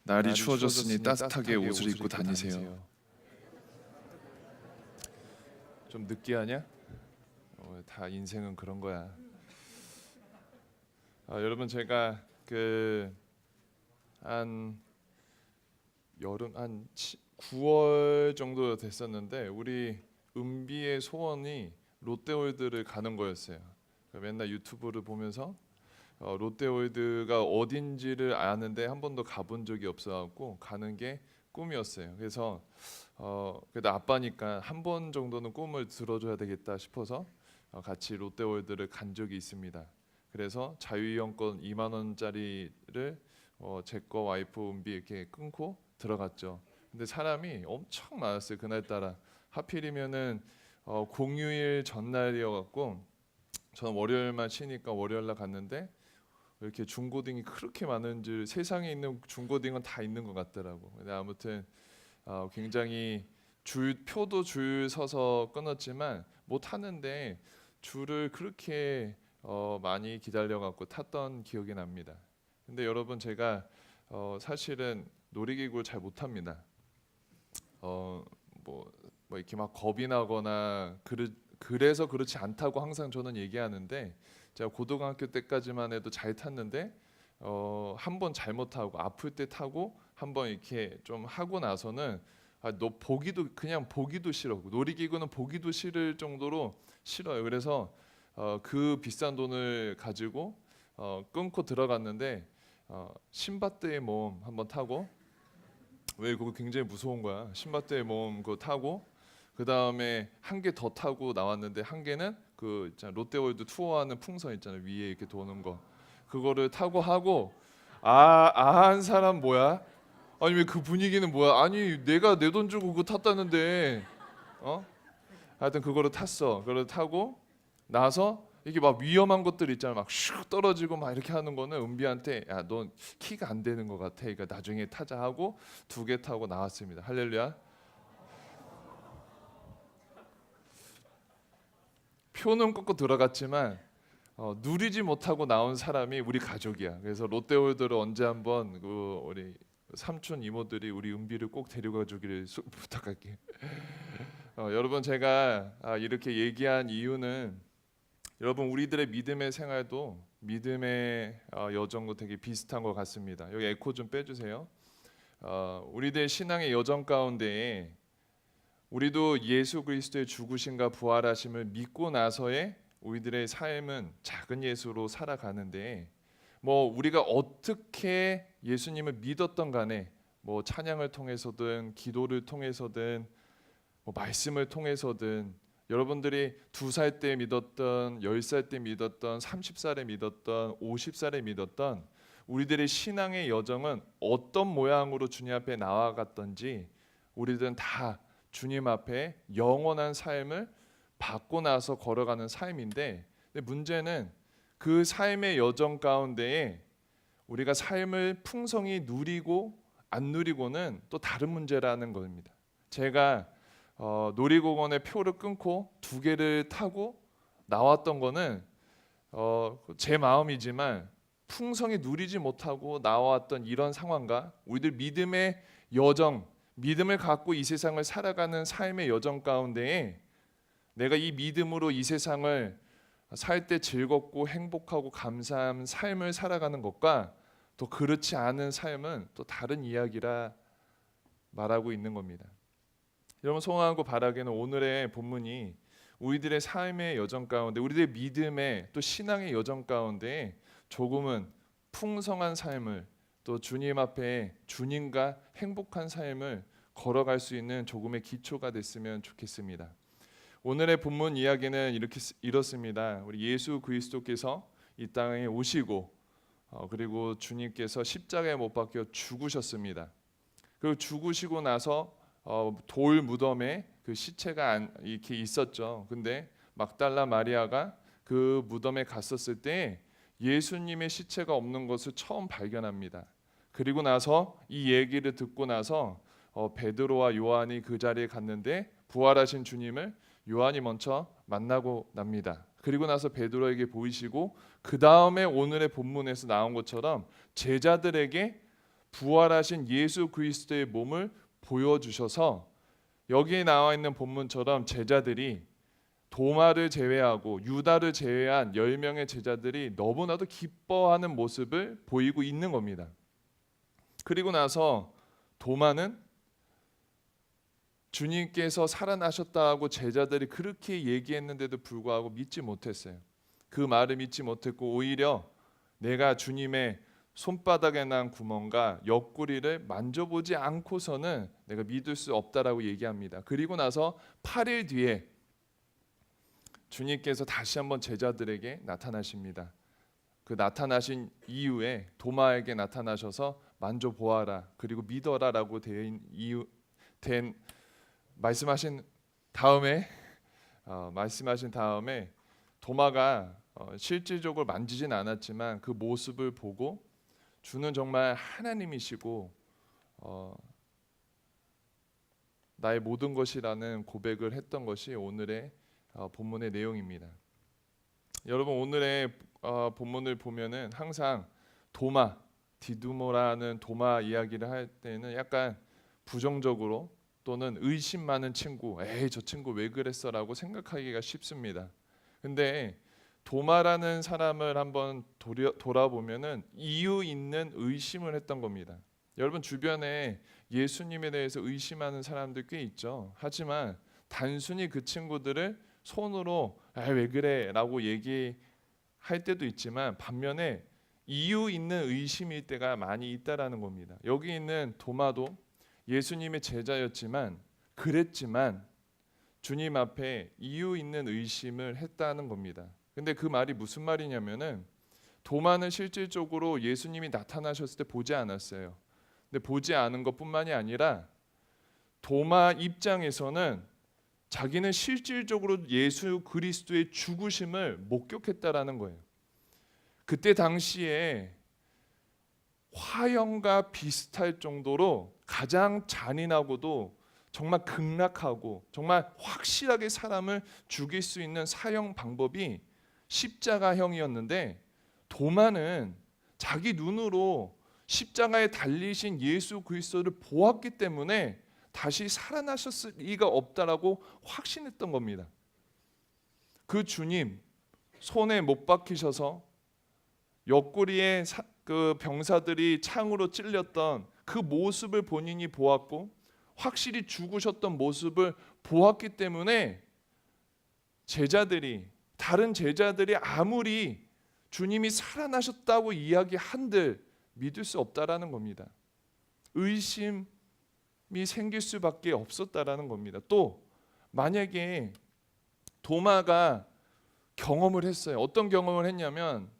날이 추워졌으니 따뜻하게 옷을 입고 다니세요. 좀 느끼하냐? 다 인생은 그런 거야. 여러분 제가 한 여름 한 9월 정도 됐었는데 우리 은비의 소원이 롯데월드를 가는 거였어요. 맨날 유튜브를 보면서 롯데월드가 어딘지를 아는데 한 번도 가본 적이 없어갖고 가는 게 꿈이었어요. 그래서 그래도 아빠니까 한 번 정도는 꿈을 들어줘야 되겠다 싶어서 같이 롯데월드를 간 적이 있습니다. 그래서 자유이용권 2만 원짜리를 제 거 와이프 은비 이렇게 끊고 들어갔죠. 근데 사람이 엄청 많았어요. 그날따라 하필이면은 공휴일 전날이어갖고 저는 월요일만 쉬니까 월요일날 갔는데 이렇게 중고딩이 그렇게 많은 줄 세상에 있는 중고딩은 다 있는 것 같더라고. 근데 아무튼 굉장히 표도 줄 서서 끊었지만 못 타는데 줄을 그렇게 많이 기다려갖고 탔던 기억이 납니다. 근데 여러분 제가 사실은 놀이기구를 잘 못합니다. 뭐 이렇게 막 겁이 나거나 그래서 그렇지 않다고 항상 저는 얘기하는데 제가 고등학교 때까지만 해도 잘 탔는데 한 번 잘못하고 아플 때 타고 한 번 이렇게 좀 하고 나서는 너 그냥 보기도 싫어. 놀이기구는 보기도 싫을 정도로 싫어요. 그래서 그 비싼 돈을 가지고 끊고 들어갔는데 신밧드의 모험 한번 타고 왜 그거 굉장히 무서운 거야. 신밧드의 모험 그거 타고 그 다음에 한 개 더 타고 나왔는데 한 개는 그 있잖아, 롯데월드 투어하는 풍선 있잖아요. 위에 이렇게 도는 거 그거를 타고 하고 한 사람 뭐야? 아니 왜 그 분위기는 뭐야? 아니 내가 내 돈 주고 그거 탔다는데 하여튼 그거를 탔어. 그걸 타고 나서 이게 막 위험한 것들 있잖아. 막 슉 떨어지고 막 이렇게 하는 거는 은비한테 야 넌 키가 안 되는 것 같아. 그러니까 나중에 타자 하고 2개 타고 나왔습니다. 할렐루야. 표는 끊고 들어갔지만 누리지 못하고 나온 사람이 우리 가족이야. 그래서 롯데월드를 언제 한번 우리 삼촌 이모들이 우리 은비를 꼭 데려가 주기를 부탁할게. 여러분 제가 이렇게 얘기한 이유는 여러분 우리들의 믿음의 생활도 믿음의 여정도 되게 비슷한 것 같습니다. 여기 에코 좀 빼주세요. 우리들 신앙의 여정 가운데에 우리도 예수 그리스도의 죽으심과 부활하심을 믿고 나서의 우리들의 삶은 작은 예수로 살아가는데 뭐 우리가 어떻게 예수님을 믿었던 간에 뭐 찬양을 통해서든 기도를 통해서든 뭐 말씀을 통해서든 여러분들이 2살 때 믿었던 10살 때 믿었던 30살에 믿었던 50살에 믿었던 우리들의 신앙의 여정은 어떤 모양으로 주님 앞에 나아갔던지 우리들은 다 주님 앞에 영원한 삶을 받고 나서 걸어가는 삶인데 근데 문제는 그 삶의 여정 가운데에 우리가 삶을 풍성히 누리고 안 누리고는 또 다른 문제라는 겁니다. 제가 놀이공원에 표를 끊고 2개를 타고 나왔던 거는 제 마음이지만 풍성히 누리지 못하고 나왔던 이런 상황과 우리들 믿음의 여정, 믿음을 갖고 이 세상을 살아가는 삶의 여정 가운데에 내가 이 믿음으로 이 세상을 살 때 즐겁고 행복하고 감사한 삶을 살아가는 것과 또 그렇지 않은 삶은 또 다른 이야기라 말하고 있는 겁니다. 여러분 소원하고 바라기는 오늘의 본문이 우리들의 삶의 여정 가운데 우리들의 믿음의 또 신앙의 여정 가운데 조금은 풍성한 삶을 또 주님 앞에 주님과 행복한 삶을 걸어갈 수 있는 조금의 기초가 됐으면 좋겠습니다. 오늘의 본문 이야기는 이렇습니다. 우리 예수 그리스도께서 이 땅에 오시고 그리고 주님께서 십자가에 못 박혀 죽으셨습니다. 그리고 죽으시고 나서 돌 무덤에 그 시체가 이렇게 있었죠. 근데 막달라 마리아가 그 무덤에 갔었을 때 예수님의 시체가 없는 것을 처음 발견합니다. 그리고 나서 이 얘기를 듣고 나서 베드로와 요한이 그 자리에 갔는데 부활하신 주님을 요한이 먼저 만나고 납니다. 그리고 나서 베드로에게 보이시고 그 다음에 오늘의 본문에서 나온 것처럼 제자들에게 부활하신 예수 그리스도의 몸을 보여주셔서 여기에 나와 있는 본문처럼 제자들이 도마를 제외하고 유다를 제외한 10명의 제자들이 너무나도 기뻐하는 모습을 보이고 있는 겁니다. 그리고 나서 도마는 주님께서 살아나셨다고 제자들이 그렇게 얘기했는데도 불구하고 믿지 못했어요. 그 말을 믿지 못했고 오히려 내가 주님의 손바닥에 난 구멍과 옆구리를 만져보지 않고서는 내가 믿을 수 없다라고 얘기합니다. 그리고 나서 8일 뒤에 주님께서 다시 한번 제자들에게 나타나십니다. 그 나타나신 이후에 도마에게 나타나셔서 만져보아라 그리고 믿어라라고 된 말씀하신 다음에 도마가 실질적으로 만지진 않았지만 그 모습을 보고 주는 정말 하나님이시고 나의 모든 것이라는 고백을 했던 것이 오늘의 본문의 내용입니다. 여러분 오늘의 본문을 보면은 항상 디두모라는 도마 이야기를 할 때는 약간 부정적으로 또는 의심 많은 친구, 에이 저 친구 왜 그랬어라고 생각하기가 쉽습니다. 근데 도마라는 사람을 한번 돌아보면은 이유 있는 의심을 했던 겁니다. 여러분 주변에 예수님에 대해서 의심하는 사람들 꽤 있죠. 하지만 단순히 그 친구들을 손으로 왜 그래라고 얘기할 때도 있지만 반면에 이유 있는 의심일 때가 많이 있다라는 겁니다. 여기 있는 도마도 예수님의 제자였지만 그랬지만 주님 앞에 이유 있는 의심을 했다는 겁니다. 근데 그 말이 무슨 말이냐면은 도마는 실질적으로 예수님이 나타나셨을 때 보지 않았어요. 근데 보지 않은 것뿐만이 아니라 도마 입장에서는 자기는 실질적으로 예수 그리스도의 죽으심을 목격했다라는 거예요. 그때 당시에 화형과 비슷할 정도로 가장 잔인하고도 정말 극락하고 정말 확실하게 사람을 죽일 수 있는 사형 방법이 십자가형이었는데 도마는 자기 눈으로 십자가에 달리신 예수 그리스도를 보았기 때문에 다시 살아나셨을 리가 없다라고 확신했던 겁니다. 그 주님 손에 못 박히셔서 옆구리에 그 병사들이 창으로 찔렸던 그 모습을 본인이 보았고 확실히 죽으셨던 모습을 보았기 때문에 다른 제자들이 아무리 주님이 살아나셨다고 이야기한들 믿을 수 없다라는 겁니다. 의심이 생길 수밖에 없었다라는 겁니다. 또 만약에 도마가 경험을 했어요. 어떤 경험을 했냐면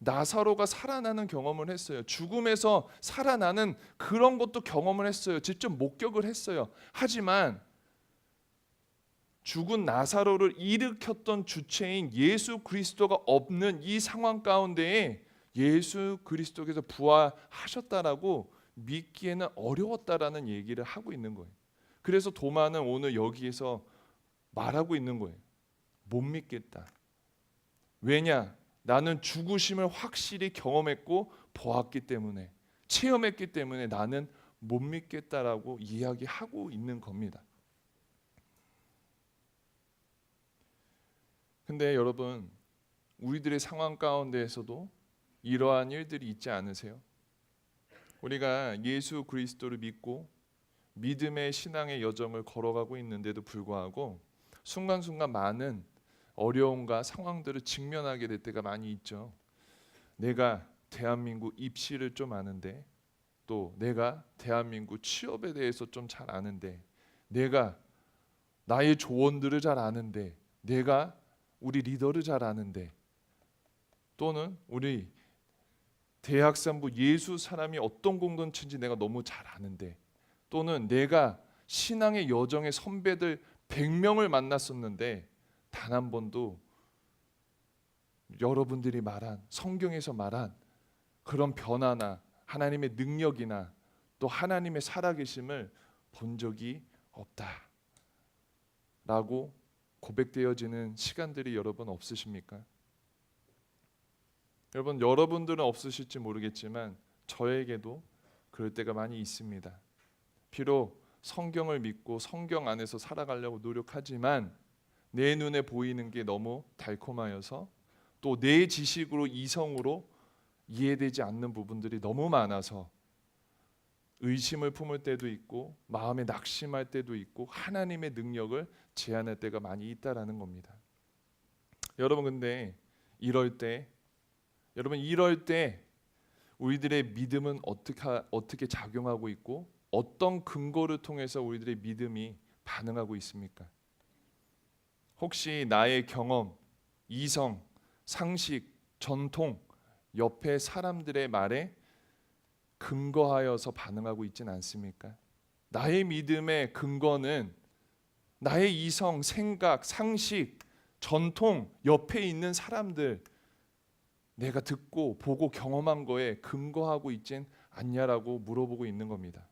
나사로가 살아나는 경험을 했어요. 죽음에서 살아나는 그런 것도 경험을 했어요. 직접 목격을 했어요. 하지만 죽은 나사로를 일으켰던 주체인 예수 그리스도가 없는 이 상황 가운데에 예수 그리스도께서 부활하셨다라고 믿기에는 어려웠다라는 얘기를 하고 있는 거예요. 그래서 도마는 오늘 여기에서 말하고 있는 거예요. 못 믿겠다. 왜냐? 나는 죽으심을 확실히 경험했고 보았기 때문에, 체험했기 때문에 나는 못 믿겠다라고 이야기하고 있는 겁니다. 근데 여러분, 우리들의 상황 가운데에서도 이러한 일들이 있지 않으세요? 우리가 예수 그리스도를 믿고 믿음의 신앙의 여정을 걸어가고 있는데도 불구하고 순간순간 많은 어려움과 상황들을 직면하게 될 때가 많이 있죠. 내가 대한민국 입시를 좀 아는데, 또 내가 대한민국 취업에 대해서 좀 잘 아는데, 내가 나의 조언들을 잘 아는데, 내가 우리 리더를 잘 아는데, 또는 우리 대학산부 예수 사람이 어떤 공동체인지 내가 너무 잘 아는데, 또는 내가 신앙의 여정의 선배들 100명을 만났었는데 단 한 번도 여러분들이 말한 성경에서 말한 그런 변화나 하나님의 능력이나 또 하나님의 살아계심을 본 적이 없다라고 고백되어지는 시간들이 여러분 없으십니까? 여러분들은 없으실지 모르겠지만 저에게도 그럴 때가 많이 있습니다. 비록 성경을 믿고 성경 안에서 살아가려고 노력하지만 내 눈에 보이는 게 너무 달콤하여서 또 내 지식으로 이성으로 이해되지 않는 부분들이 너무 많아서 의심을 품을 때도 있고 마음에 낙심할 때도 있고 하나님의 능력을 제한할 때가 많이 있다라는 겁니다. 여러분 근데 이럴 때 우리들의 믿음은 어떻게 작용하고 있고 어떤 근거를 통해서 우리들의 믿음이 반응하고 있습니까? 혹시 나의 경험, 이성, 상식, 전통, 옆에 사람들의 말에 근거하여서 반응하고 있지는 않습니까? 나의 믿음의 근거는 나의 이성, 생각, 상식, 전통, 옆에 있는 사람들, 내가 듣고 보고 경험한 거에 근거하고 있진 않냐라고 물어보고 있는 겁니다.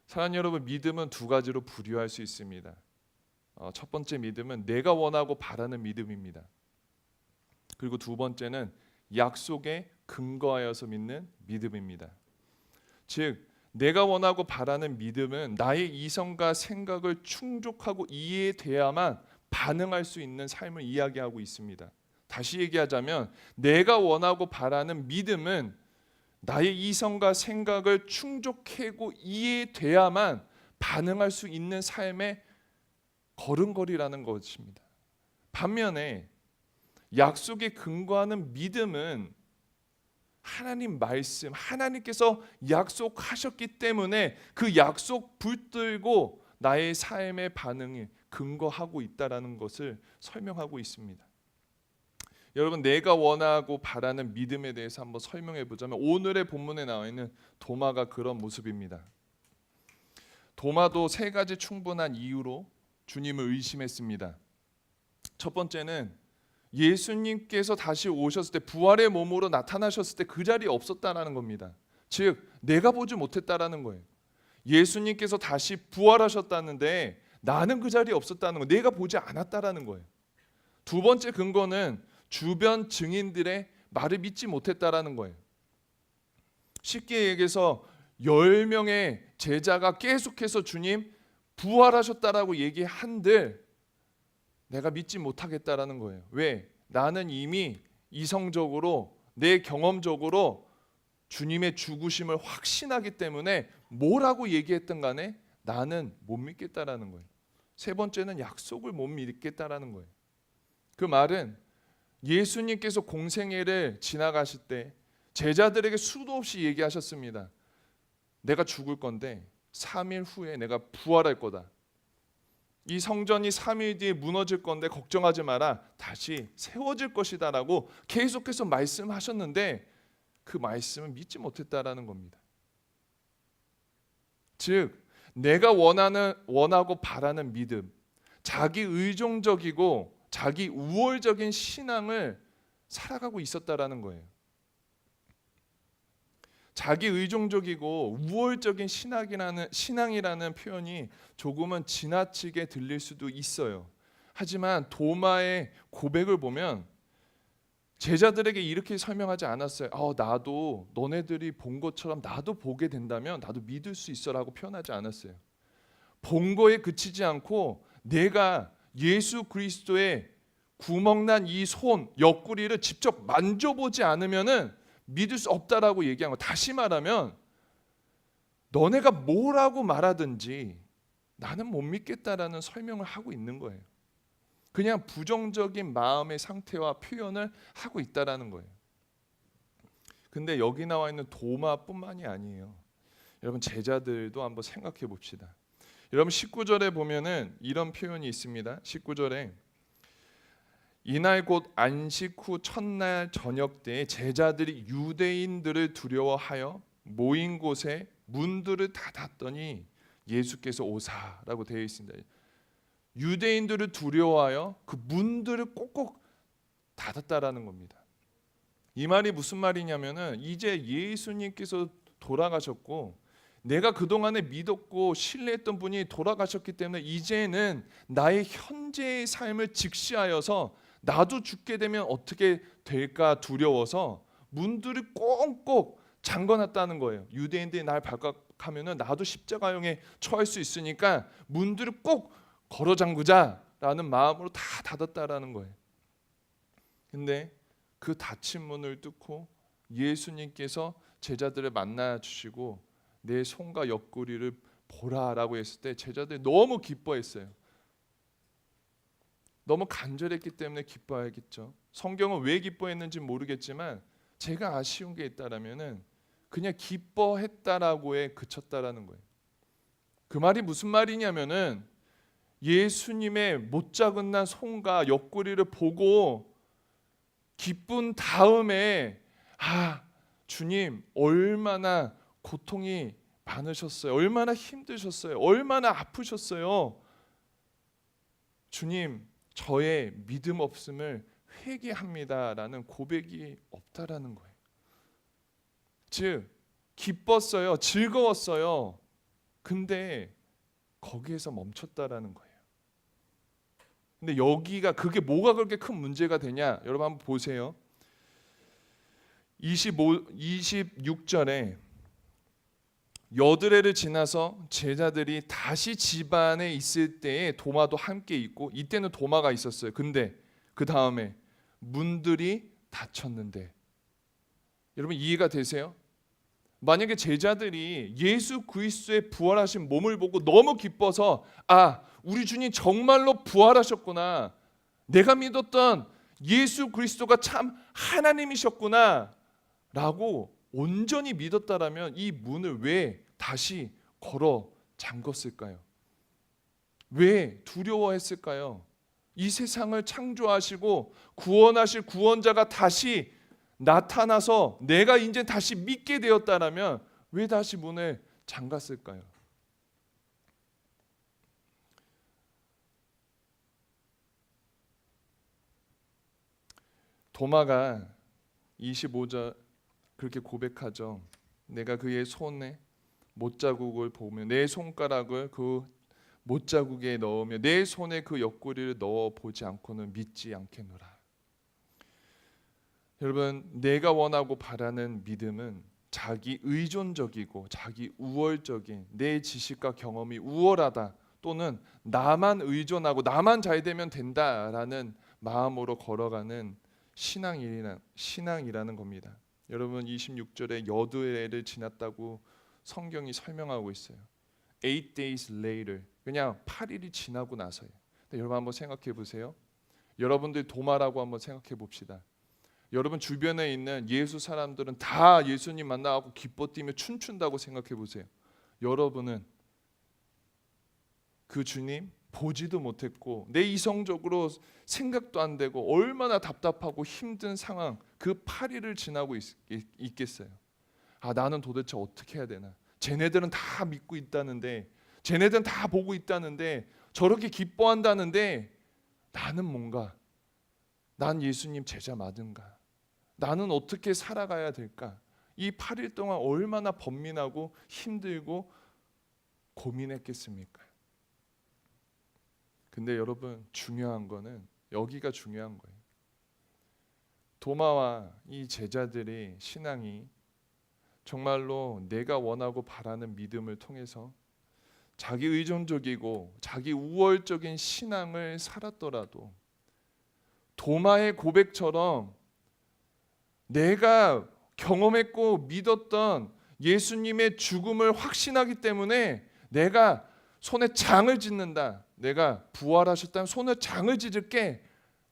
사랑하는 여러분, 믿음은 두 가지로 분류할 수 있습니다. 첫 번째 믿음은 내가 원하고 바라는 믿음입니다. 그리고 두 번째는 약속에 근거하여서 믿는 믿음입니다. 즉 내가 원하고 바라는 믿음은 나의 이성과 생각을 충족하고 이해돼야만 반응할 수 있는 삶을 이야기하고 있습니다. 다시 얘기하자면 내가 원하고 바라는 믿음은 나의 이성과 생각을 충족하고 이해돼야만 반응할 수 있는 삶의 걸음걸이라는 것입니다. 반면에 약속에 근거하는 믿음은 하나님 말씀, 하나님께서 약속하셨기 때문에 그 약속 붙들고 나의 삶의 반응이 근거하고 있다라는 것을 설명하고 있습니다. 여러분, 내가 원하고 바라는 믿음에 대해서 한번 설명해 보자면 오늘의 본문에 나와 있는 도마가 그런 모습입니다. 도마도 세 가지 충분한 이유로 주님을 의심했습니다. 첫 번째는 예수님께서 다시 오셨을 때 부활의 몸으로 나타나셨을 때 그 자리에 없었다라는 겁니다. 즉 내가 보지 못했다라는 거예요. 예수님께서 다시 부활하셨다는데 나는 그 자리에 없었다는 거, 내가 보지 않았다라는 거예요. 두 번째 근거는 주변 증인들의 말을 믿지 못했다라는 거예요. 쉽게 얘기해서 10명의 제자가 계속해서 주님 부활하셨다라고 얘기한들 내가 믿지 못하겠다라는 거예요. 왜? 나는 이미 이성적으로 내 경험적으로 주님의 죽으심을 확신하기 때문에 뭐라고 얘기했든 간에 나는 못 믿겠다라는 거예요. 세 번째는 약속을 못 믿겠다라는 거예요. 그 말은 예수님께서 공생애를 지나가실 때 제자들에게 수도 없이 얘기하셨습니다. 내가 죽을 건데 3일 후에 내가 부활할 거다. 이 성전이 3일 뒤에 무너질 건데 걱정하지 마라. 다시 세워질 것이다 라고 계속해서 말씀하셨는데 그 말씀을 믿지 못했다라는 겁니다. 즉 내가 원하고 바라는 믿음, 자기 의존적이고 자기 우월적인 신앙을 살아가고 있었다라는 거예요. 자기 의존적이고 우월적인 신앙이라는 표현이 조금은 지나치게 들릴 수도 있어요. 하지만 도마의 고백을 보면 제자들에게 이렇게 설명하지 않았어요. 나도 너네들이 본 것처럼 나도 보게 된다면 나도 믿을 수 있어라고 표현하지 않았어요. 본 거에 그치지 않고 내가 예수 그리스도의 구멍난 이 손 옆구리를 직접 만져보지 않으면은 믿을 수 없다라고 얘기한 거. 다시 말하면 너네가 뭐라고 말하든지 나는 못 믿겠다라는 설명을 하고 있는 거예요. 그냥 부정적인 마음의 상태와 표현을 하고 있다라는 거예요. 근데 여기 나와 있는 도마뿐만이 아니에요. 여러분 제자들도 한번 생각해 봅시다. 여러분 19절에 보면은 이런 표현이 있습니다. 19절에 이날 곧 안식 후 첫날 저녁 때에 제자들이 유대인들을 두려워하여 모인 곳에 문들을 닫았더니 예수께서 오사라고 되어 있습니다. 유대인들을 두려워하여 그 문들을 꼭꼭 닫았다라는 겁니다. 이 말이 무슨 말이냐면은 이제 예수님께서 돌아가셨고 내가 그동안에 믿었고 신뢰했던 분이 돌아가셨기 때문에 이제는 나의 현재의 삶을 직시하여서 나도 죽게 되면 어떻게 될까 두려워서 문들을 꼭꼭 잠궈놨다는 거예요. 유대인들이 날 발각하면은 나도 십자가형에 처할 수 있으니까 문들을 꼭 걸어 잠그자라는 마음으로 다 닫았다라는 거예요. 근데 그 닫힌 문을 뚫고 예수님께서 제자들을 만나 주시고 내 손과 옆구리를 보라라고 했을 때 제자들이 너무 기뻐했어요. 너무 간절했기 때문에 기뻐하겠죠. 성경은 왜 기뻐했는지 모르겠지만 제가 아쉬운 게 있다라면은 그냥 기뻐했다라고에 그쳤다라는 거예요. 그 말이 무슨 말이냐면은 예수님의 못자국난 손과 옆구리를 보고 기쁜 다음에 주님 얼마나 고통이 많으셨어요. 얼마나 힘드셨어요. 얼마나 아프셨어요. 주님 저의 믿음 없음을 회개합니다라는 고백이 없다라는 거예요. 즉 기뻤어요. 즐거웠어요. 근데 거기에서 멈췄다라는 거예요. 근데 여기가 그게 뭐가 그렇게 큰 문제가 되냐? 여러분 한번 보세요. 26절에 여드레를 지나서 제자들이 다시 집 안에 있을 때에 도마도 함께 있고 이때는 도마가 있었어요. 근데 그 다음에 문들이 닫혔는데 여러분 이해가 되세요? 만약에 제자들이 예수 그리스도의 부활하신 몸을 보고 너무 기뻐서 우리 주님 정말로 부활하셨구나. 내가 믿었던 예수 그리스도가 참 하나님이셨구나 라고 온전히 믿었다라면 이 문을 왜 다시 걸어 잠궜을까요? 왜 두려워했을까요? 이 세상을 창조하시고 구원하실 구원자가 다시 나타나서 내가 이제 다시 믿게 되었다라면 왜 다시 문을 잠갔을까요? 도마가 25절 그렇게 고백하죠. 내가 그의 손에 못자국을 보며 내 손가락을 그 못자국에 넣으며 내 손에 그 옆구리를 넣어 보지 않고는 믿지 않겠노라. 여러분 내가 원하고 바라는 믿음은 자기 의존적이고 자기 우월적인 내 지식과 경험이 우월하다 또는 나만 의존하고 나만 잘 되면 된다라는 마음으로 걸어가는 신앙이라는 겁니다. 여러분 26절에 여드레를 지났다고 성경이 설명하고 있어요. 8 days later 그냥 8일이 지나고 나서예요. 여러분 한번 생각해 보세요. 여러분들 도마라고 한번 생각해 봅시다. 여러분 주변에 있는 예수 사람들은 다 예수님 만나고 기뻐 뛰며 춤춘다고 생각해 보세요. 여러분은 그 주님 보지도 못했고 내 이성적으로 생각도 안 되고 얼마나 답답하고 힘든 상황 그 8일을 지나고 있겠어요. 나는 도대체 어떻게 해야 되나? 쟤네들은 다 믿고 있다는데 쟤네들은 다 보고 있다는데 저렇게 기뻐한다는데 나는 뭔가 난 예수님 제자 맞은가? 나는 어떻게 살아가야 될까? 이 8일 동안 얼마나 번민하고 힘들고 고민했겠습니까? 근데 여러분 중요한 거는 여기가 중요한 거예요. 도마와 이 제자들의 신앙이 정말로 내가 원하고 바라는 믿음을 통해서 자기 의존적이고 자기 우월적인 신앙을 살았더라도 도마의 고백처럼 내가 경험했고 믿었던 예수님의 죽음을 확신하기 때문에 내가 손에 장을 짓는다. 내가 부활하셨다면 손에 장을 찢을게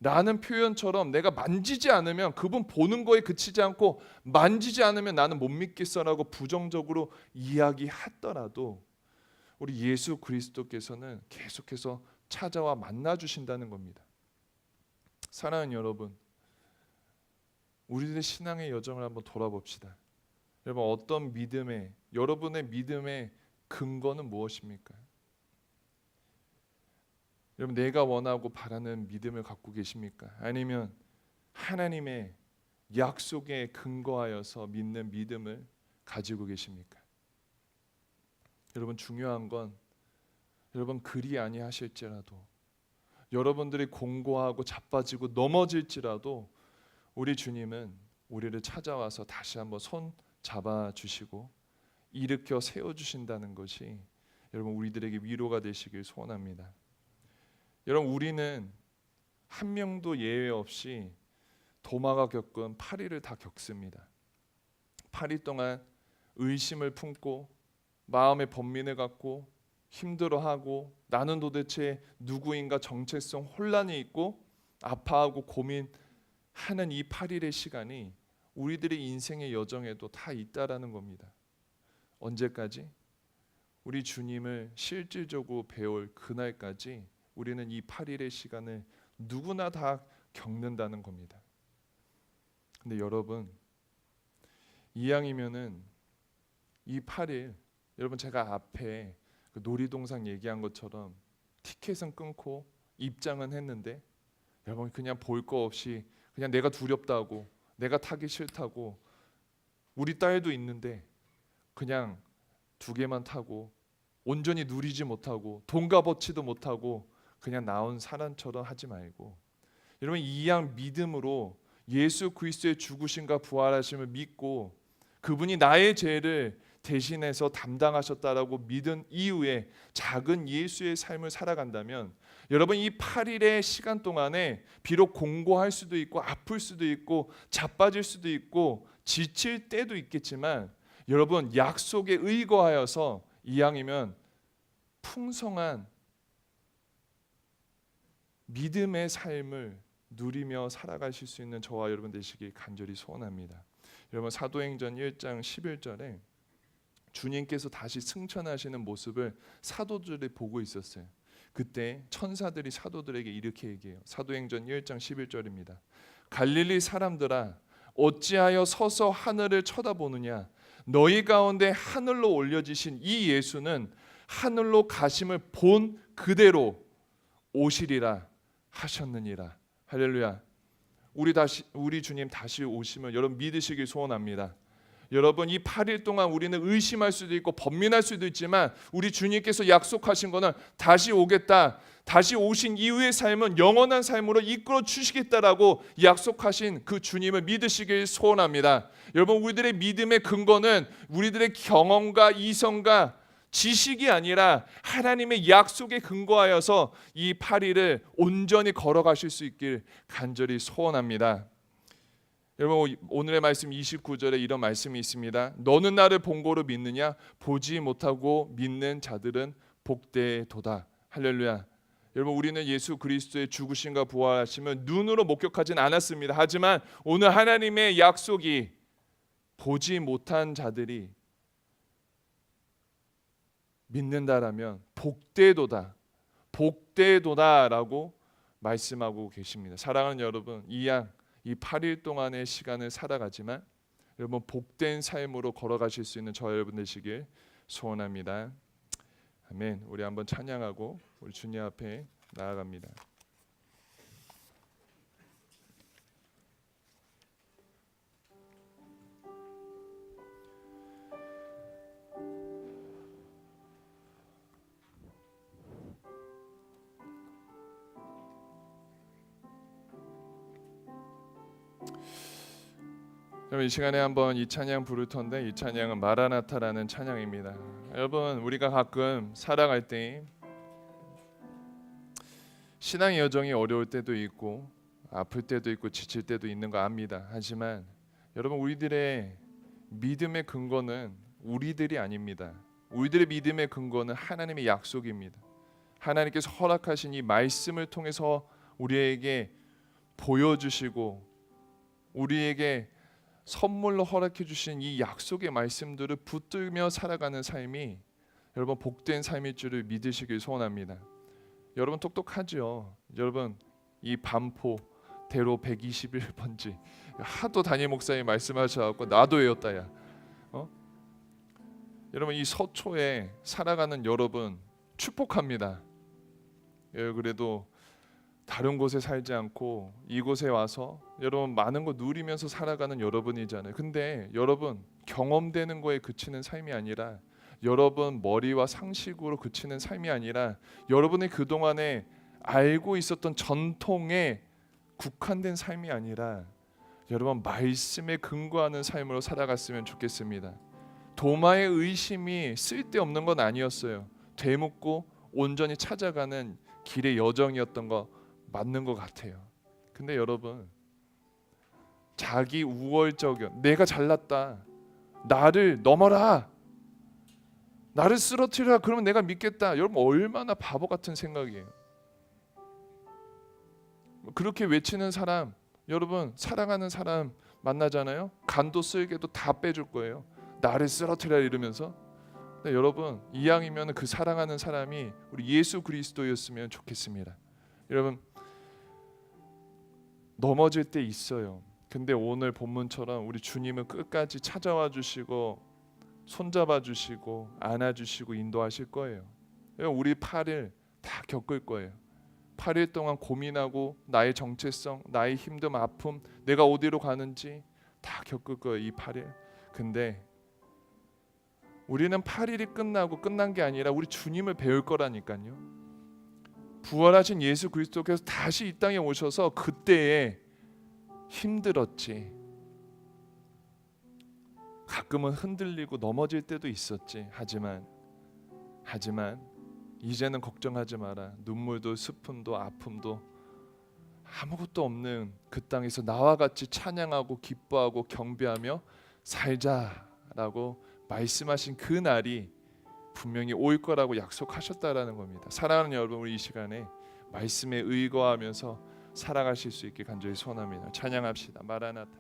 라는 표현처럼 내가 만지지 않으면 그분 보는 거에 그치지 않고 만지지 않으면 나는 못 믿겠어라고 부정적으로 이야기하더라도 우리 예수 그리스도께서는 계속해서 찾아와 만나 주신다는 겁니다. 사랑하는 여러분, 우리들의 신앙의 여정을 한번 돌아봅시다. 여러분 어떤 믿음에 여러분의 믿음의 근거는 무엇입니까? 여러분 내가 원하고 바라는 믿음을 갖고 계십니까? 아니면 하나님의 약속에 근거하여서 믿는 믿음을 가지고 계십니까? 여러분 중요한 건 여러분 그리 아니하실지라도 여러분들이 공고하고 자빠지고 넘어질지라도 우리 주님은 우리를 찾아와서 다시 한번 손 잡아주시고 일으켜 세워주신다는 것이 여러분 우리들에게 위로가 되시길 소원합니다. 여러분 우리는 한 명도 예외 없이 도마가 겪은 8일을 다 겪습니다. 8일 동안 의심을 품고 마음의 번민을 갖고 힘들어하고 나는 도대체 누구인가 정체성 혼란이 있고 아파하고 고민하는 이 8일의 시간이 우리들의 인생의 여정에도 다 있다라는 겁니다. 언제까지? 우리 주님을 실질적으로 배울 그날까지 우리는 이 8일의 시간을 누구나 다 겪는다는 겁니다. 근데 여러분 이왕이면은 이 8일 여러분 제가 앞에 그 놀이동산 얘기한 것처럼 티켓은 끊고 입장은 했는데 여러분 그냥 볼 거 없이 그냥 내가 두렵다고 내가 타기 싫다고 우리 딸도 있는데 그냥 2개만 타고 온전히 누리지 못하고 돈 값어치도 못하고 그냥 나온 사람처럼 하지 말고 여러분 이왕 믿음으로 예수 그리스도의 죽으심과 부활하심을 믿고 그분이 나의 죄를 대신해서 담당하셨다라고 믿은 이후에 작은 예수의 삶을 살아간다면 여러분 이 8일의 시간 동안에 비록 공고할 수도 있고 아플 수도 있고 자빠질 수도 있고 지칠 때도 있겠지만 여러분 약속에 의거하여서 이왕이면 풍성한 믿음의 삶을 누리며 살아가실 수 있는 저와 여러분 되시길 간절히 소원합니다. 여러분 사도행전 1장 11절에 주님께서 다시 승천하시는 모습을 사도들이 보고 있었어요. 그때 천사들이 사도들에게 이렇게 얘기해요. 사도행전 1장 11절입니다. 갈릴리 사람들아 어찌하여 서서 하늘을 쳐다보느냐 너희 가운데 하늘로 올려지신 이 예수는 하늘로 가심을 본 그대로 오시리라 하셨느니라. 할렐루야. 우리 주님 다시 오시면 여러분 믿으시길 소원합니다. 여러분 이 8일 동안 우리는 의심할 수도 있고 번민할 수도 있지만 우리 주님께서 약속하신 거는 다시 오겠다. 다시 오신 이후의 삶은 영원한 삶으로 이끌어 주시겠다라고 약속하신 그 주님을 믿으시길 소원합니다. 여러분 우리들의 믿음의 근거는 우리들의 경험과 이성과 지식이 아니라 하나님의 약속에 근거하여서 이 8일을 온전히 걸어가실 수 있길 간절히 소원합니다. 여러분 오늘의 말씀 29절에 이런 말씀이 있습니다. 너는 나를 본 거로 믿느냐? 보지 못하고 믿는 자들은 복되도다. 할렐루야. 여러분 우리는 예수 그리스도의 죽으심과 부활하심을 눈으로 목격하진 않았습니다. 하지만 오늘 하나님의 약속이 보지 못한 자들이 믿는다라면 복되도다. 복되도다라고 말씀하고 계십니다. 사랑하는 여러분 이 8일 동안의 시간을 살아가지만 여러분 복된 삶으로 걸어가실 수 있는 저 여러분 되시길 소원합니다. 아멘. 우리 한번 찬양하고 우리 주님 앞에 나아갑니다. 여러분 이 시간에 한번 이 찬양 부를 텐데 이 찬양은 마라나타라는 찬양입니다. 여러분 우리가 가끔 살아갈 때 신앙의 여정이 어려울 때도 있고 아플 때도 있고 지칠 때도 있는 거 압니다. 하지만 여러분 우리들의 믿음의 근거는 우리들이 아닙니다. 우리들의 믿음의 근거는 하나님의 약속입니다. 하나님께서 허락하신 이 말씀을 통해서 우리에게 보여주시고 우리에게 선물로 허락해 주신 이 약속의 말씀들을 붙들며 살아가는 삶이 여러분 복된 삶일 줄을 믿으시길 소원합니다. 여러분 똑똑하죠? 여러분 이 반포 대로 121번지 하도 담임 목사님 말씀하셔갖고 나도 외웠다야. 여러분 이 서초에 살아가는 여러분 축복합니다. 그래도 다른 곳에 살지 않고 이곳에 와서 여러분 많은 거 누리면서 살아가는 여러분이잖아요. 근데 여러분 경험되는 거에 그치는 삶이 아니라 여러분 머리와 상식으로 그치는 삶이 아니라 여러분의 그동안에 알고 있었던 전통에 국한된 삶이 아니라 여러분 말씀에 근거하는 삶으로 살아갔으면 좋겠습니다. 도마의 의심이 쓸데없는 건 아니었어요. 되묻고 온전히 찾아가는 길의 여정이었던 거 맞는 것 같아요. 근데 여러분 자기 우월적 내가 잘났다, 나를 넘어라, 나를 쓰러뜨리라, 그러면 내가 믿겠다. 여러분 얼마나 바보 같은 생각이에요. 그렇게 외치는 사람, 여러분 사랑하는 사람 만나잖아요. 간도 쓸개도 다 빼줄 거예요. 나를 쓰러뜨리라 이러면서. 근데 여러분 이왕이면 그 사랑하는 사람이 우리 예수 그리스도였으면 좋겠습니다. 여러분 넘어질 때 있어요. 근데 오늘 본문처럼 우리 주님은 끝까지 찾아와 주시고 손잡아 주시고 안아 주시고 인도하실 거예요. 우리 8일 다 겪을 거예요. 8일 동안 고민하고 나의 정체성, 나의 힘듦, 아픔, 내가 어디로 가는지 다 겪을 거예요. 이 8일. 근데 우리는 8일이 끝나고 끝난 게 아니라 우리 주님을 배울 거라니까요. 부활하신 예수 그리스도께서 다시 이 땅에 오셔서 그때에 힘들었지, 가끔은 흔들리고 넘어질 때도 있었지. 하지만 이제는 걱정하지 마라. 눈물도 슬픔도 아픔도 아무것도 없는 그 땅에서 나와 같이 찬양하고 기뻐하고 경배하며 살자라고 말씀하신 그 날이 분명히 올 거라고 약속하셨다라는 겁니다. 사랑하는 여러분, 우리 이 시간에 말씀에 의거하면서 살아가실 수 있게 간절히 소원합니다. 찬양합시다. 마라나타.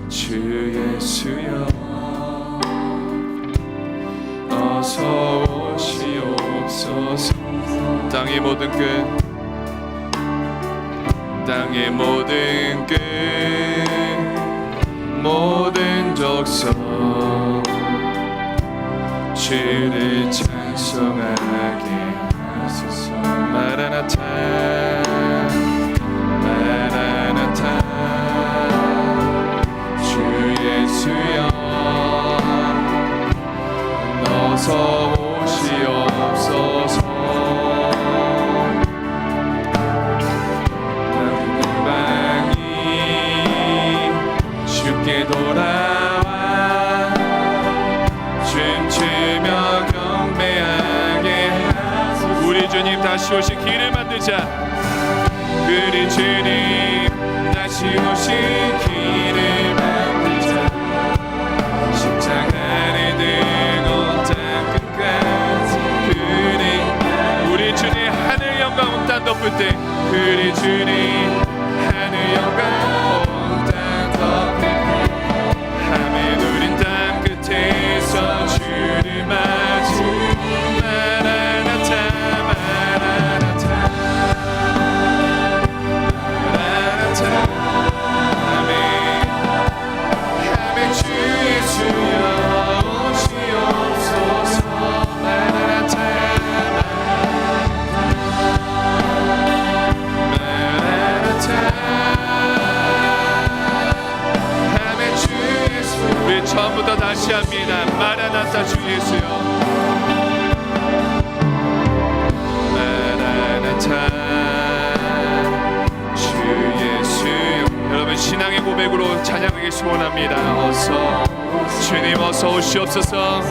주 예수여 어서 오시옵소서. 땅의 모든 끝, 땅의 모든 끝, 모든 족속 주를 찬송하게 하소서. 마라나타 마라나타. 주 예수여 어서 오시옵소서. 영광이 주께 돌아와 춤추며 경배하게 하소서. 우리 주님 다시 오신 길을 만들자. 우리 주님 다시 오신 길을 만들자. 십자가를 들고 땅 끝까지 그리 우리 주님 하늘 영광 온 땅 덮을 때 우리 주님 하늘 영광 온 땅 덮을 때 하늘 누린 땅 끝에서 주를 맞이 마라나타 마라나타 마라나타. 아멘 주 예수여 오시옵소서. 마라나타 마라나타. 아멘 주 예수. 우리 처음부터 다시 합니다. 마라나타 주 예수여 마라나타 주 예수여. 여러분 신앙의 고백으로 찬양하길 소원합니다. 어서 주님 어서 오시옵소서.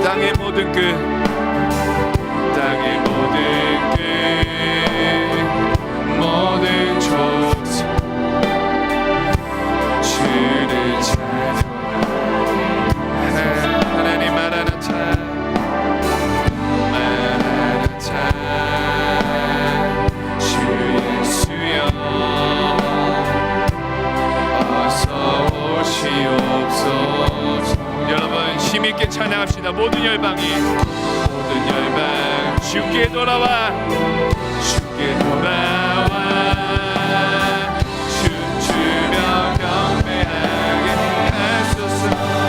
땅의 모든 끝, 땅의 모든 끝, 모든 족속 주를 찬양하게 하나님. 마라나타 마라나타 주 예수여 어서 오시옵소서. 여러분 힘있게 찬양합시다. 모든 열방이 모든 열방 주께 돌아와 주께 돌아와 춤추며 경배하게 하소서.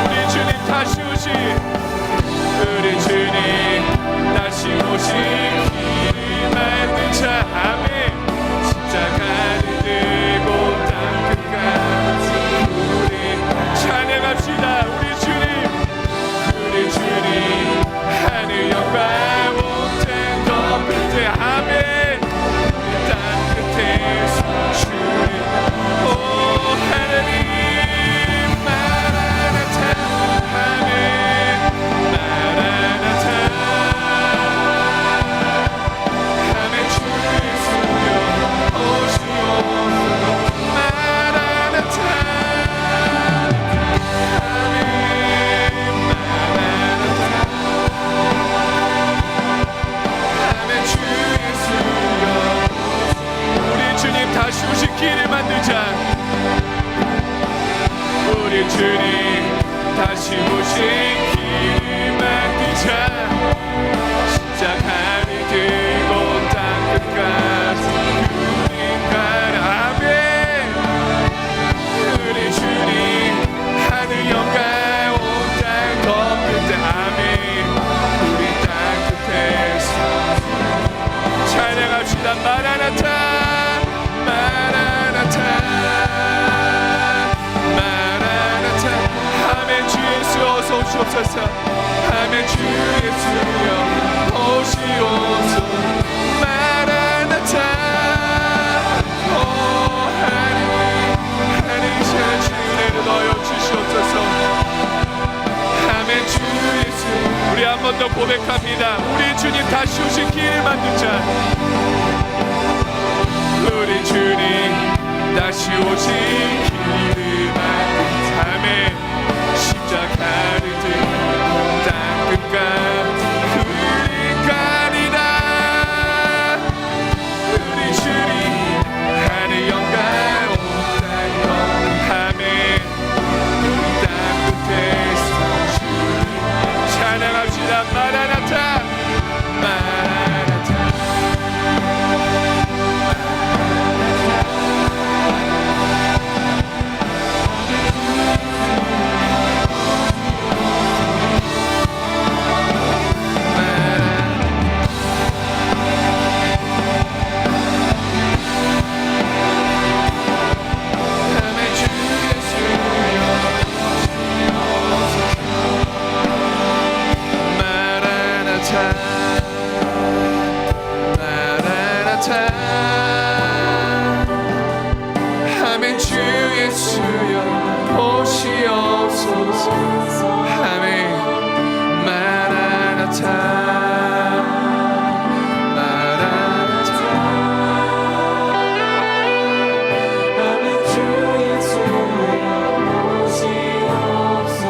우리 주님 다시 오시 우리 주님 다시 오시 길을 만들자. 아멘. 십자가를 들고 땅 끝까지 우리 찬양합시다. 우리 주님 하늘 영광 온 땅 덮을 때 아멘. 우리 주님 다시 오신 길을 만들자. 십자가를 들고 땅 끝까지 그림 가라. 아멘. 우리 주님 하늘 영광 온 땅 덮을 때 아멘. 우리 땅 끝에서 찬양합시다. 마라나타 마라나타 마라나타. 아멘. 주 예수 어서 오시옵소서. 아멘. 주 예수여 오시옵소서. 마라나타. 오 하나님 하나님 시간 주님을 넣어 주시옵소서. 아멘. 주 예수 우리 한 번 더 고백합니다. 우리 주님 다시 오신 길을 만들자. 우리 주님 다시 오신 길을 만들자. 아멘. 십자가를 들고 땅 끝까지 그리 가리라. 우리 주님 하늘 영광 온 땅 덮는 아멘. 우리 땅 끝에서 주님 찬양합시다. 마라나타 마라나타. 아멘. 주 예수여 오시옵소서. 아멘. 마라나타 마라나타. 아멘. 주 예수여 오시옵소서.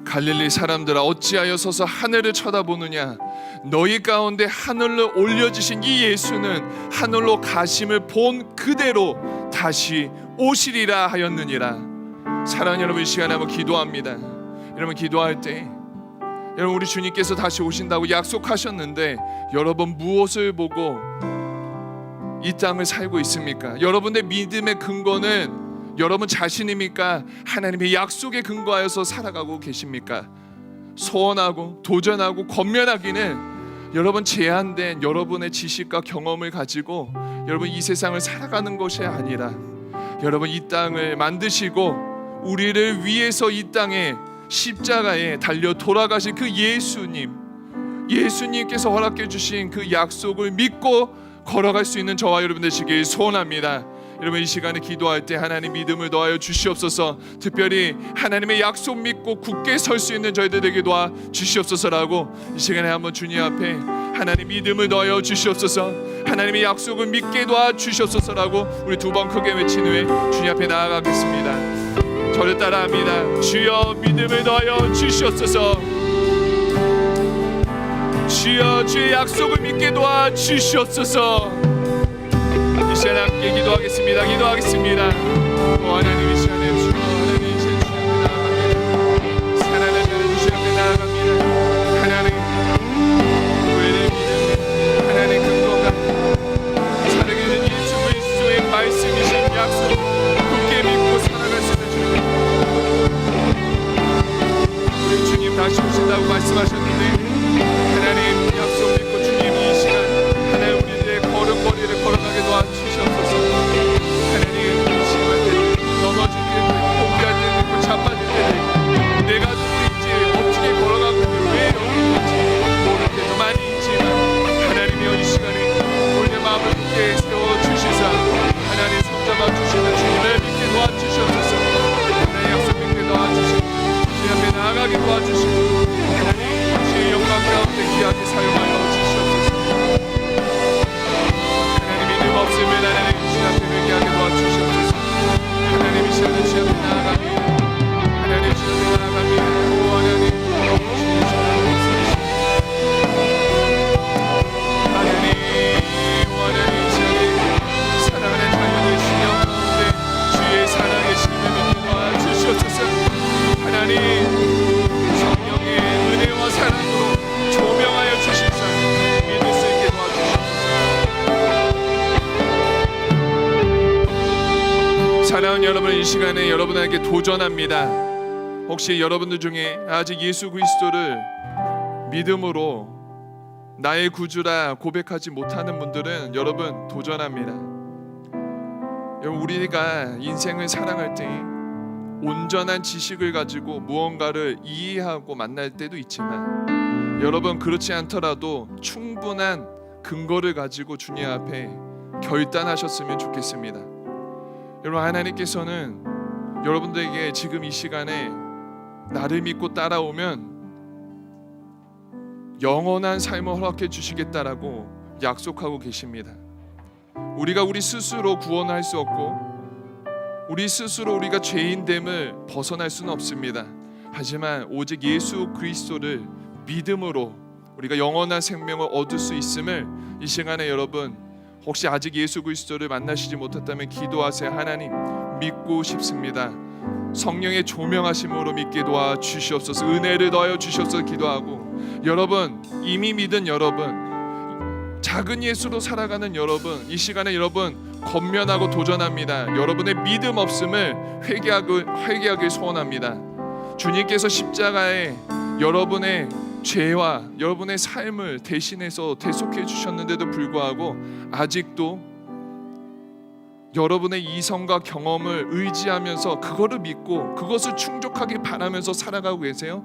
갈릴리 사람들아 어찌하여 서서 하늘을 쳐다보느냐. 너희 가운데 하늘로 올려지신 이 예수는 하늘로 가심을 본 그대로 다시 오시리라 하였느니라. 사랑하는 여러분, 이 시간에 한번 기도합니다. 여러분 기도할 때 여러분 우리 주님께서 다시 오신다고 약속하셨는데 여러분 무엇을 보고 이 땅을 살고 있습니까? 여러분의 믿음의 근거는 여러분 자신입니까? 하나님의 약속에 근거하여서 살아가고 계십니까? 소원하고 도전하고 권면하기는 여러분 제한된 여러분의 지식과 경험을 가지고 여러분 이 세상을 살아가는 것이 아니라 여러분 이 땅을 만드시고 우리를 위해서 이 땅에 십자가에 달려 돌아가신 그 예수님께서 허락해 주신 그 약속을 믿고 걸어갈 수 있는 저와 여러분 되시길 소원합니다. 여러분 이 시간에 기도할 때 하나님 믿음을 더하여 주시옵소서. 특별히 하나님의 약속 믿고 굳게 설 수 있는 저희들에게 도와 주시옵소서라고 이 시간에 한번 주님 앞에 하나님 믿음을 더하여 주시옵소서. 하나님의 약속을 믿게 도와 주시옵소서라고 우리 두 번 크게 외친 후에 주님 앞에 나아가겠습니다. 저를 따라합니다. 주여 믿음을 더하여 주시옵소서. 주여 주의 약속을 믿게 도와 주시옵소서. 이 시간에 함께 기도하겠습니다. 오 하나님 이 시간에 주여 하나님 이 시간에 주여 나아갑니다. 사랑하는 하나님 주여 앞에 나아갑니다. 하나님 우리의 믿음 하나님 근거가 살아계신 예수 그리스도의 말씀이신 약속 굳게 믿고 살아갈 수 있는 주님. 우리 주님 다시 오신다고 말씀하셨는데 하나님 약속 믿고 주님 이 시간 하나님 우리들의 걸음걸이를 걸어가게 도와주시옵소서. 하나님 이 시간에 넘어질 때도 있고 포기할 때도 있고 자빠질 때도 있고 내가 누구인지 어떻게 걸어가고 있는지 왜 여기 있는지 모를 때도 많이 있지만 하나님이여 이 시간에 우리의 마음을 굳게 세워주시사 하나님 손잡아 주시는 주님을 믿게 도와주시옵소서. 하나님 약속 믿게 도와주시고 주님 앞에 나아가게 도와주시고 하나님 주의 영광 가운데 귀하게 사용하여 주시옵소서. 하나님 믿음 없으면 하나님 주님 앞에 회개하게 도와주시옵소서. 하나님 이 시간에 주님 앞에 나아갑니다. 하나님 주님 앞에 나아갑니다. 오 하나님 주님 하나님 오 하나님 이 시간에 사랑하는 여러분, 이 시간에 여러분에게 도전합니다. 혹시 여러분들 중에 아직 예수 그리스도를 믿음으로 나의 구주라 고백하지 못하는 분들은 여러분 도전합니다. 여러분, 우리가 인생을 살아갈 때 온전한 지식을 가지고 무언가를 이해하고 만날 때도 있지만, 여러분 그렇지 않더라도 충분한 근거를 가지고 주님 앞에 결단하셨으면 좋겠습니다. 여러분, 하나님께서는 여러분들에게 지금 이 시간에 나를 믿고 따라오면 영원한 삶을 허락해 주시겠다라고 약속하고 계십니다. 우리가 우리 스스로 구원할 수 없고 우리 스스로 우리가 죄인됨을 벗어날 수는 없습니다. 하지만 오직 예수 그리스도를 믿음으로 우리가 영원한 생명을 얻을 수 있음을 이 시간에 여러분, 혹시 아직 예수 그리스도를 만나시지 못했다면 기도하세요. 하나님 믿고 싶습니다. 성령의 조명하심으로 믿게 도와 주시옵소서. 은혜를 더하여 주시옵소서 기도하고, 여러분 이미 믿은 여러분, 작은 예수로 살아가는 여러분, 이 시간에 여러분 권면하고 도전합니다. 여러분의 믿음 없음을 회개하길 소원합니다. 주님께서 십자가에 여러분의 죄와 여러분의 삶을 대신해서 대속해 주셨는데도 불구하고 아직도 여러분의 이성과 경험을 의지하면서 그거를 믿고 그것을 충족하길 바라면서 살아가고 계세요?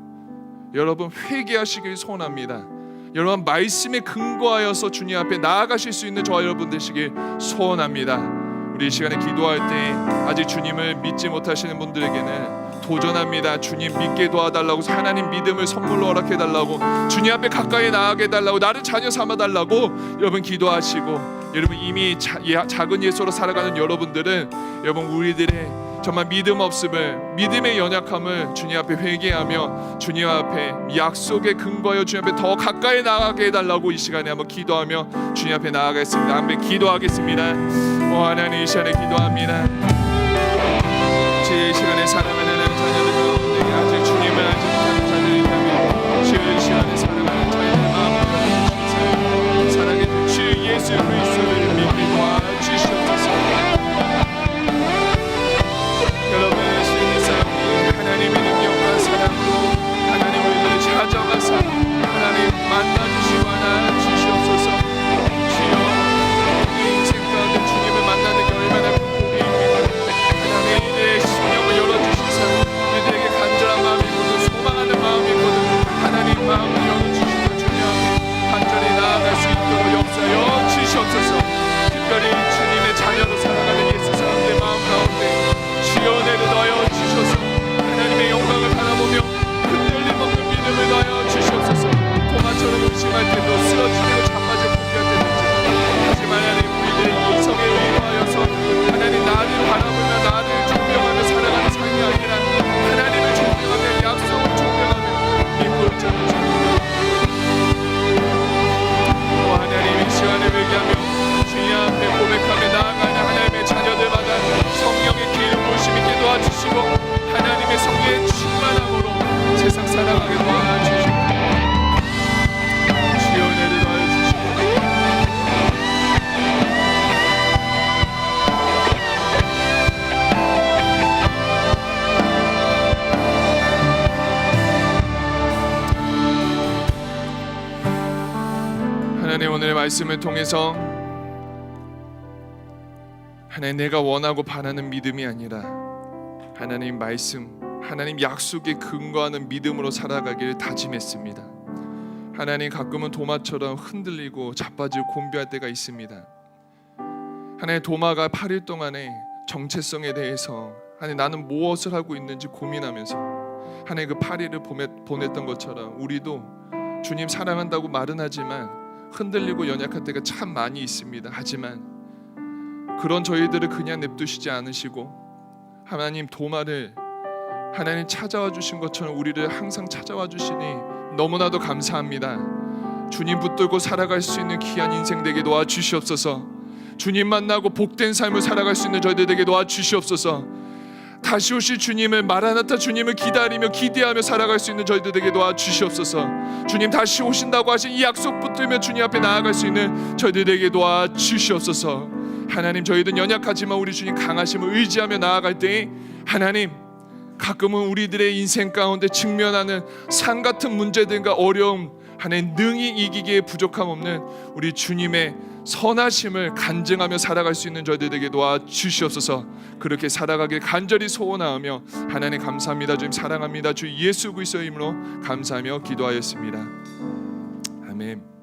여러분 회개하시길 소원합니다. 여러분 말씀에 근거하여서 주님 앞에 나아가실 수 있는 저와 여러분 되시길 소원합니다. 우리 이 시간에 기도할 때 아직 주님을 믿지 못하시는 분들에게는 도전합니다. 주님 믿게 도와달라고, 하나님 믿음을 선물로 허락해달라고, 주님 앞에 가까이 나아가게 해달라고, 나를 자녀 삼아달라고 여러분 기도하시고, 여러분 이미 작은 예수로 살아가는 여러분들은 여러분 우리들의 정말 믿음 없음을, 믿음의 연약함을 주님 앞에 회개하며 주님 앞에 약속에 근거하여 주님 앞에 더 가까이 나아가게 해달라고 이 시간에 한번 기도하며 주님 앞에 나아가겠습니다. 한번 기도하겠습니다. 하나님 이 시간에 기도합니다. 제 시간에 사랑하는 자녀들 가운데 아직 주님을 알지 못하는 자들이 있다면 주의 시간에 사랑하는 자녀들 마음을 열어주시옵소서. 사랑의 주 예수 그리스도를 믿게 도와주시옵소서. 여러분의 신의 삶이 하나님의 능력과 사랑으로 하나님 우리를 찾아가서 하나님 만나주시고 안아주시옵소서. 주여, 우리 인생 가운데 주님을 만나는 게 얼마나 큰 복입니까? 하나님 내 심령을 열어주시사 우리들에게 간절한 마음이 있거든, 소망하는 마음이 있거든, 하나님 마음을 열어주시고 주님 간절히 나아갈 수 있도록 역사여 주시옵소서. 특별히 주님의 자녀로 살아가는 예수 사람들의 마음 가운데 지연애를 넣어 주셔서 하나님의 영광을 바라보며 흔들림 없는 믿음을 넣어 주시옵소서. 도마처럼 의심할 때도 쓰러질 때도 자빠져 포기할 때도 있지만, 하지만 하나님 우리들 이성에 의거하여서 하나님 나를 바라보며 나를 존경하며 살아가는 삶이 아니라 하나님을 존경하며 약속을 존경하며 믿고 있자는 주님, 하나님 이 시간을 회개하며 주님 앞에 고백하며 나아가는 하나님의 자녀들마다 성령의 기름 부으심 있게 도와주시고 하나님의 성령의 충만함으로 세상 살아가게 도와주시고 주의 은혜를 더해주시고 하나님 오늘의 말씀을 통해서 하나님 내가 원하고 바라는 믿음이 아니라 하나님 말씀, 하나님 약속에 근거하는 믿음으로 살아가기를 다짐했습니다. 하나님 가끔은 도마처럼 흔들리고 자빠지고 곤비할 때가 있습니다. 하나님 도마가 8일 동안에 정체성에 대해서 하나님 나는 무엇을 하고 있는지 고민하면서 하나님 그 8일을 보냈던 것처럼 우리도 주님 사랑한다고 말은 하지만 흔들리고 연약할 때가 참 많이 있습니다. 하지만 그런 저희들을 그냥 냅두시지 않으시고 하나님 도마를 하나님 찾아와 주신 것처럼 우리를 항상 찾아와 주시니 너무나도 감사합니다. 주님 붙들고 살아갈 수 있는 귀한 인생 되게 도와주시옵소서. 주님 만나고 복된 삶을 살아갈 수 있는 저희들 되게 도와주시옵소서. 다시 오실 주님을, 마라나타 주님을 기다리며 기대하며 살아갈 수 있는 저희들 되게 도와주시옵소서. 주님 다시 오신다고 하신 이 약속 붙들며 주님 앞에 나아갈 수 있는 저희들 되게 도와주시옵소서. 하나님, 저희들은 연약하지만 우리 주님 강하심을 의지하며 나아갈 때에 하나님, 가끔은 우리들의 인생 가운데 직면하는 산 같은 문제들과 어려움, 하나님 능히 이기기에 부족함 없는 우리 주님의 선하심을 간증하며 살아갈 수 있는 저희들에게 도와주시옵소서. 그렇게 살아가길 간절히 소원하며 하나님 감사합니다. 주님 사랑합니다. 주 예수 그리스도의 이름으로 감사하며 기도하였습니다. 아멘.